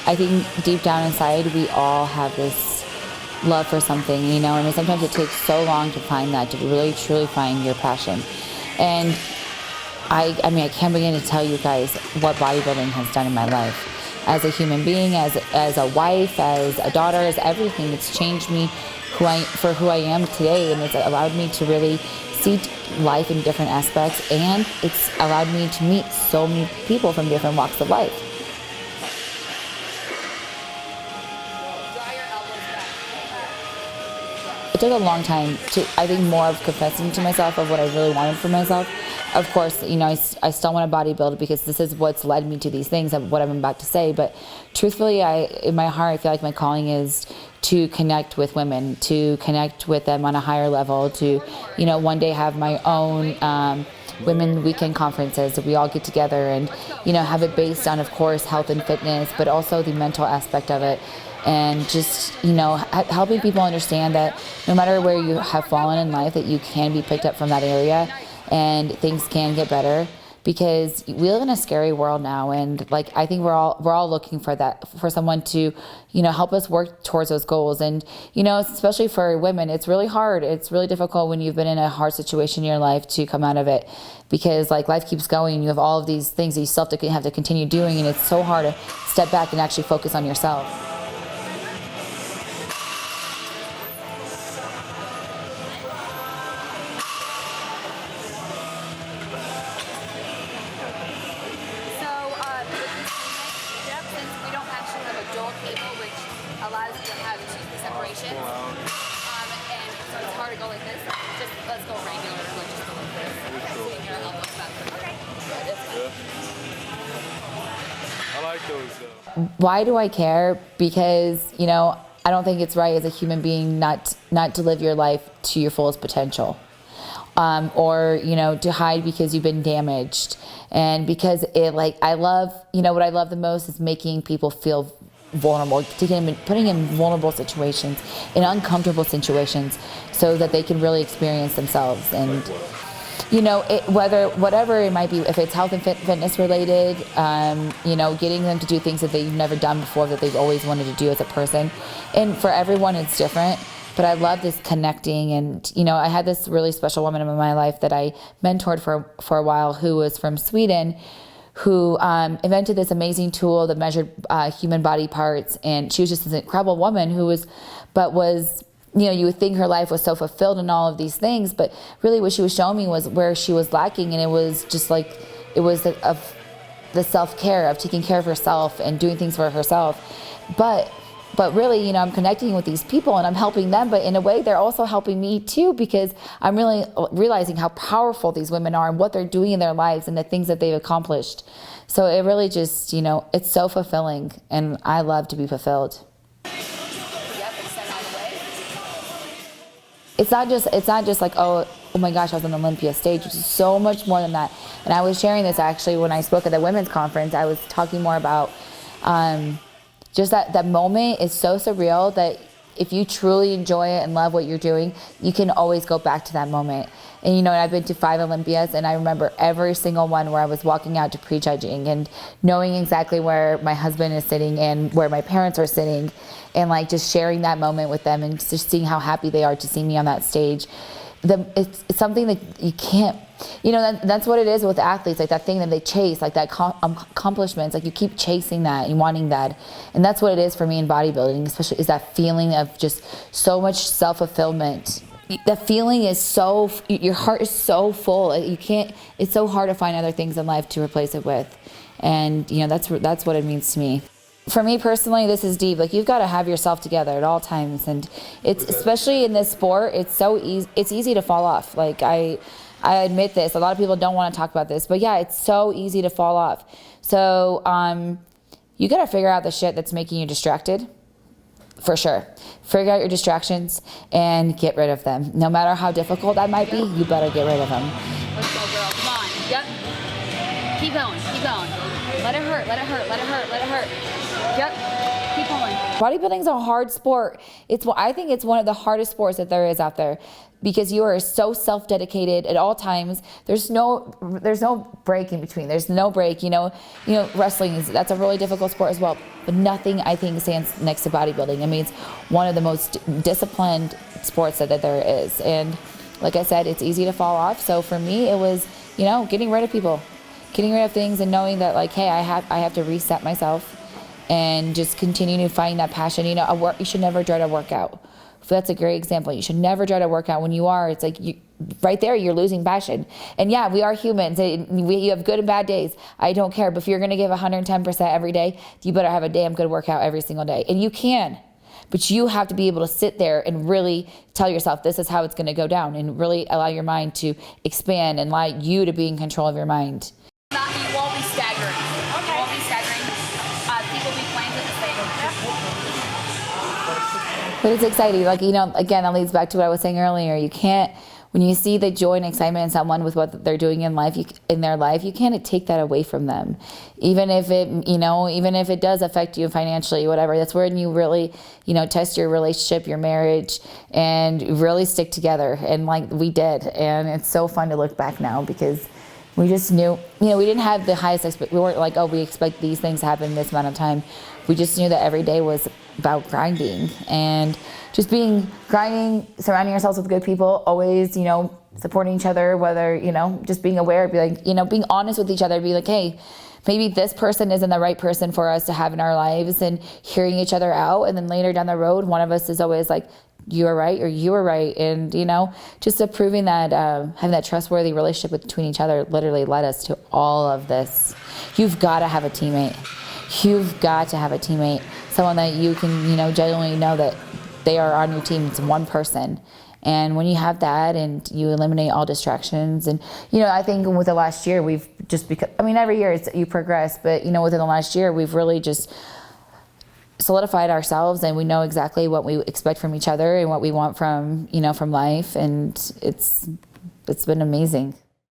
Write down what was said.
I think deep down inside, we all have this love for something, you know, and sometimes it takes so long to find that, to really truly find your passion. And I mean, I can't begin to tell you guys what bodybuilding has done in my life. As a human being, as a wife, as a daughter, as everything. It's changed me for who I am today, and it's allowed me to really see life in different aspects, and it's allowed me to meet so many people from different walks of life. It took a long time to, I think, more of confessing to myself of what I really wanted for myself. Of course, you know, I still want to bodybuild because this is what's led me to these things, of what I'm about to say. But truthfully, in my heart, I feel like my calling is to connect with women, to connect with them on a higher level, to, you know, one day have my own women weekend conferences that we all get together and, you know, have it based on, of course, health and fitness, but also the mental aspect of it. And just, you know, helping people understand that no matter where you have fallen in life, that you can be picked up from that area and things can get better, because we live in a scary world now. And like, I think we're all looking for that, for someone to, you know, help us work towards those goals. And, you know, especially for women, it's really hard. It's really difficult when you've been in a hard situation in your life to come out of it, because like life keeps going. You have all of these things that you still have to continue doing. And it's so hard to step back and actually focus on yourself. Allows you to have 2 separations, and so it's hard to go like this. Just let's go regular, let's just go like this. Swing your elbows back. Okay. Good. I like those though. Why do I care? Because, you know, I don't think it's right as a human being not to live your life to your fullest potential, or, you know, to hide because you've been damaged, and because it, like, I love, you know, what I love the most is making people feel vulnerable, putting in vulnerable situations, in uncomfortable situations, so that they can really experience themselves. And, you know, whatever it might be, if it's health and fitness related, you know, getting them to do things that they've never done before, that they've always wanted to do as a person. And for everyone, it's different. But I love this connecting. And, you know, I had this really special woman in my life that I mentored for a while, who was from Sweden, who invented this amazing tool that measured human body parts. And she was just this incredible woman who was, you know, you would think her life was so fulfilled in all of these things, but really what she was showing me was where she was lacking. And it was just like, it was the self-care, of taking care of herself and doing things for herself. But really, you know, I'm connecting with these people and I'm helping them, but in a way they're also helping me too, because I'm really realizing how powerful these women are and what they're doing in their lives and the things that they've accomplished. So it really just, you know, it's so fulfilling, and I love to be fulfilled. It's not just like, oh my gosh, I was on the Olympia stage, which is so much more than that. And I was sharing this actually when I spoke at the women's conference. I was talking more about just that moment is so surreal that if you truly enjoy it and love what you're doing, you can always go back to that moment. And, you know, I've been to 5 Olympias, and I remember every single one where I was walking out to prejudging and knowing exactly where my husband is sitting and where my parents are sitting, and like just sharing that moment with them and just seeing how happy they are to see me on that stage. It's something that you can't, you know, that's what it is with athletes, like that thing that they chase, like that accomplishments, like you keep chasing that and wanting that. And that's what it is for me in bodybuilding, especially, is that feeling of just so much self-fulfillment. The feeling is so, your heart is so full, you can't, it's so hard to find other things in life to replace it with. And, you know, that's what it means to me. For me personally, this is deep. Like, you've got to have yourself together at all times, and it's, especially in this sport, it's so easy. It's easy to fall off. Like, I admit this. A lot of people don't want to talk about this, but yeah, it's so easy to fall off. So you got to figure out the shit that's making you distracted. For sure. Figure out your distractions and get rid of them. No matter how difficult that might be, you better get rid of them. Let's go, girl. Come on. Yep. Keep going. Keep going. Let it hurt. Let it hurt. Let it hurt. Let it hurt. Yep. Keep going. Bodybuilding is a hard sport. I think it's one of the hardest sports that there is out there, because you are so self-dedicated at all times. There's no break in between. There's no break. Wrestling that's a really difficult sport as well. But nothing, I think, stands next to bodybuilding. I mean, it's one of the most disciplined sports that there is. And like I said, it's easy to fall off. So for me, it was, getting rid of people, getting rid of things, and knowing that, like, hey, I have to reset myself and just continue to find that passion. You should never dread a workout. That's a great example. You should never dread a workout. When you are, it's like right there, you're losing passion. And yeah, we are humans. You have good and bad days. I don't care. But if you're going to give 110% every day, you better have a damn good workout every single day. And you can. But you have to be able to sit there and really tell yourself this is how it's going to go down, and really allow your mind to expand and allow you to be in control of your mind. You won't be staggering. Okay. You won't be staggering. People will be playing with the thing. But it's exciting. Like, again, that leads back to what I was saying earlier. You can't, when you see the joy and excitement in someone with what they're doing in their life, you can't take that away from them. Even if it does affect you financially, whatever. That's when you really, test your relationship, your marriage, and really stick together. And like we did. And it's so fun to look back now, because we just knew, we didn't have the highest we weren't like, oh, we expect these things to happen in this amount of time. We just knew that every day was about grinding, and just grinding, surrounding ourselves with good people, always, supporting each other, whether, just being aware, be like, being honest with each other, be like, hey, maybe this person isn't the right person for us to have in our lives, and hearing each other out. And then later down the road, one of us is always like, you are right, or you are right. And, just approving that, having that trustworthy relationship between each other literally led us to all of this. You've got to have a teammate. You've got to have a teammate, someone that you can, genuinely know that they are on your team. It's one person. And when you have that, and you eliminate all distractions, and, I think with the last year, we've just become, every year you progress, but, within the last year, we've really just solidified ourselves, and we know exactly what we expect from each other and what we want from, from life. And it's been amazing.